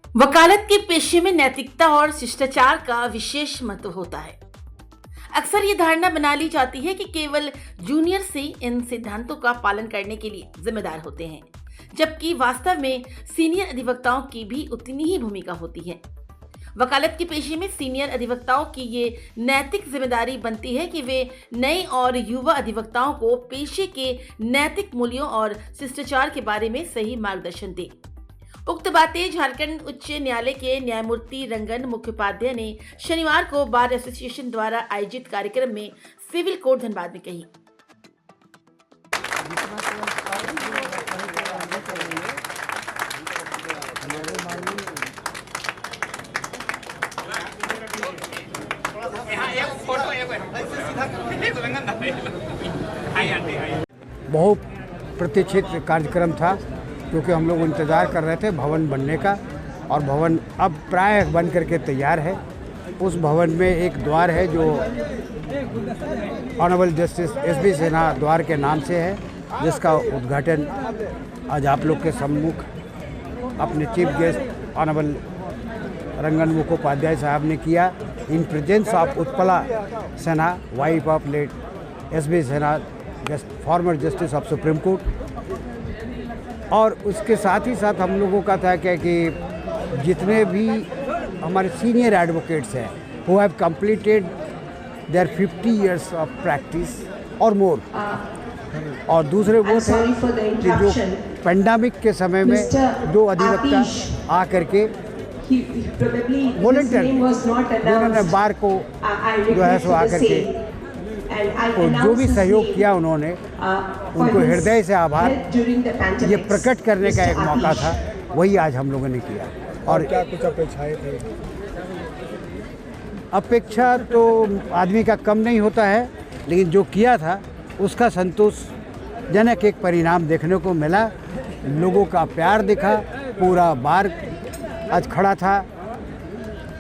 वकालत के पेशे में नैतिकता और शिष्टाचार का विशेष महत्व होता है। अक्सर ये धारणा बना ली जाती है कि केवल जूनियर से इन सिद्धांतों का पालन करने के लिए जिम्मेदार होते हैं, जबकि वास्तव में सीनियर अधिवक्ताओं की भी उतनी ही भूमिका होती है। वकालत के पेशे में सीनियर अधिवक्ताओं की ये नैतिक जिम्मेदारी बनती है कि वे नए और युवा अधिवक्ताओं को पेशे के नैतिक मूल्यों और शिष्टाचार के बारे में सही मार्गदर्शन दें। उक्त बातें झारखंड उच्च न्यायालय के न्यायमूर्ति रंगन मुखोपाध्याय ने शनिवार को बार एसोसिएशन द्वारा आयोजित कार्यक्रम में सिविल कोर्ट धनबाद में कही। बहुत प्रतीक्षित कार्यक्रम था, क्योंकि हम लोग इंतज़ार कर रहे थे भवन बनने का, और भवन अब प्राय बन करके तैयार है। उस भवन में एक द्वार है जो ऑनरेबल जस्टिस एस.बी. सिन्हा द्वार के नाम से है, जिसका उद्घाटन आज आप लोग के सम्मुख अपने chief guest honourable Rangan Mukhopadhyay साहब ने किया, in presence of Utpala Sinha, wife of late S B. Sinha, former justice of supreme court. और उसके साथ ही साथ हम लोगों का था क्या कि जितने भी हमारे सीनियर एडवोकेट्स हैं who have completed there 50 years of practice और मोर, और दूसरे वो थे कि जो पेंडेमिक के समय में दो अधिवक्ता आ करके वॉलंटियर उन्होंने बार को जो है सो आकर के तो जो भी सहयोग किया उन्होंने, उनको हृदय से आभार ये प्रकट करने का एक मौका था, वही आज हम लोगों ने किया। और क्या कुछ अपेक्षाएं थे? अपेक्षा तो आदमी का कम नहीं होता है, लेकिन जो किया था उसका संतोषजनक एक परिणाम देखने को मिला। लोगों का प्यार दिखा, पूरा बार आज खड़ा था।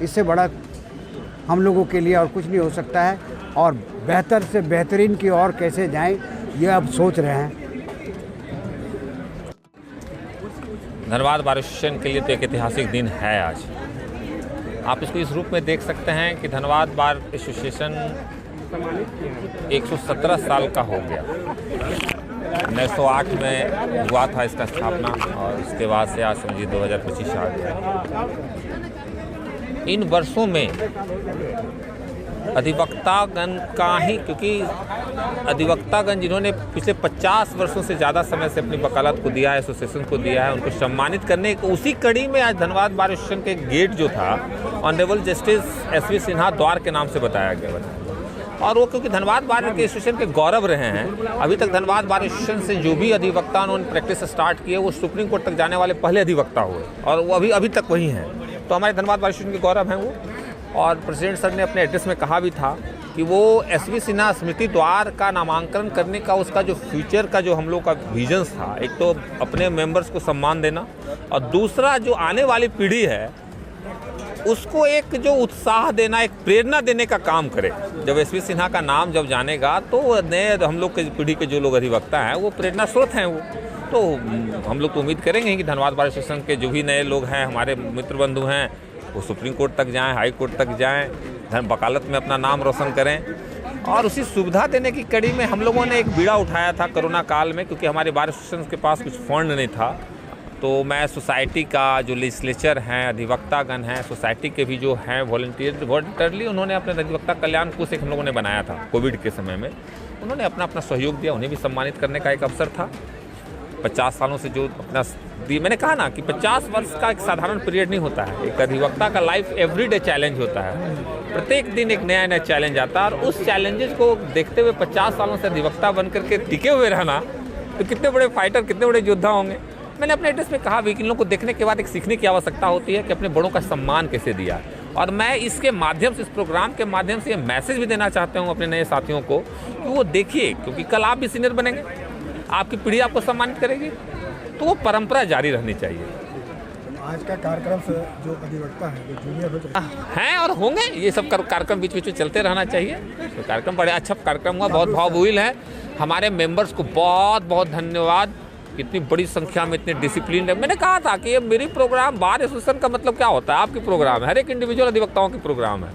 इससे बड़ा हम लोगों के लिए और कुछ नहीं हो सकता है, और बेहतर से बेहतरीन की ओर कैसे जाएं ये अब सोच रहे हैं। धनबाद बार एसोसिएशन के लिए तो एक ऐतिहासिक दिन है आज। आप इसको इस रूप में देख सकते हैं कि धनबाद बार एसोसिएशन 117 साल का हो गया। 1908 में हुआ था इसका स्थापना, और उसके बाद से आज समझिए 2025 आ गया। इन वर्षों में अधिवक्तागण का ही, क्योंकि अधिवक्तागण जिन्होंने पिछले 50 वर्षों से ज़्यादा समय से अपनी वकालत को दिया है, एसोसिएशन को दिया है, उनको सम्मानित करने को उसी कड़ी में आज धनबाद बार एसोसिएशन के गेट जो था ऑनरेबल जस्टिस एस.बी. सिन्हा द्वार के नाम से बताया गया। और वो क्योंकि धनबाद बार के एसोसिएशन के गौरव रहे हैं। अभी तक धनबाद बार एसोसिएशन से जो भी अधिवक्ता उन्होंने प्रैक्टिस स्टार्ट किए वो सुप्रीम कोर्ट तक जाने वाले पहले अधिवक्ता हुए, और वो अभी तक वही हैं। तो हमारे धनबाद बार एसोसिएशन के गौरव हैं वो। और प्रेसिडेंट सर ने अपने एड्रेस में कहा भी था कि वो एस.बी. सिन्हा स्मृति द्वार का नामांकन करने का उसका जो फ्यूचर का जो हम लोग का विजन्स था, एक तो अपने मेंबर्स को सम्मान देना, और दूसरा जो आने वाली पीढ़ी है उसको एक जो उत्साह देना, एक प्रेरणा देने का काम करे। जब एस.बी. सिन्हा का नाम जब जानेगा तो नए हम लोग के पीढ़ी के जो लोग अधिवक्ता हैं वो प्रेरणा स्रोत हैं वो। तो हम लोग तो उम्मीद करेंगे कि धनबाद बार एसोसिएशन के जो भी नए लोग हैं, हमारे मित्र बंधु हैं, वो सुप्रीम कोर्ट तक जाएं, हाई कोर्ट तक जाएं, वकालत में अपना नाम रोशन करें। और उसी सुविधा देने की कड़ी में हम लोगों ने एक बीड़ा उठाया था कोरोना काल में, क्योंकि हमारे बार एसोसिएशन के पास कुछ फंड नहीं था। तो मैं सोसाइटी का जो लेजिस्लेचर हैं, अधिवक्तागण हैं, सोसाइटी के भी जो हैं वॉलंटियरली उन्होंने अपने अधिवक्ता कल्याण कोष एक हम लोगों ने बनाया था कोविड के समय में। उन्होंने अपना सहयोग दिया, उन्हें भी सम्मानित करने का एक अवसर था। 50 सालों से जो अपना मैंने कहा ना कि 50 वर्ष का एक साधारण पीरियड नहीं होता है। एक अधिवक्ता का लाइफ एवरीडे चैलेंज होता है, प्रत्येक दिन एक नया चैलेंज आता है, और उस चैलेंजेस को देखते हुए 50 सालों से अधिवक्ता बन करके टिके हुए रहना, तो कितने बड़े फाइटर, कितने बड़े योद्धा होंगे। मैंने अपने एड्रेस में कहा भी कि इन लोगों को देखने के बाद एक सीखने की आवश्यकता होती है कि अपने बड़ों का सम्मान कैसे दिया। और मैं इसके माध्यम से, इस प्रोग्राम के माध्यम से ये मैसेज भी देना चाहता हूँ अपने नए साथियों को कि वो देखिए, क्योंकि कल आप भी सीनियर बनेंगे, आपकी पीढ़ी आपको सम्मानित करेगी, तो वो परंपरा जारी रहनी चाहिए। आज का कार्यक्रम से जो अधिवक्ता है, जो जूनियर हैं और होंगे, ये सब कार्यक्रम बीच बीच में चलते रहना चाहिए। तो कार्यक्रम बड़े अच्छा कार्यक्रम हुआ, बहुत भावभूल है। हमारे मेंबर्स को बहुत बहुत धन्यवाद इतनी बड़ी संख्या में इतने डिसिप्लिन है। मैंने कहा था कि ये मेरी प्रोग्राम बार एसोसिएशन का मतलब क्या होता है, आपकी प्रोग्राम है, हर एक इंडिविजुअल अधिवक्ताओं की प्रोग्राम है।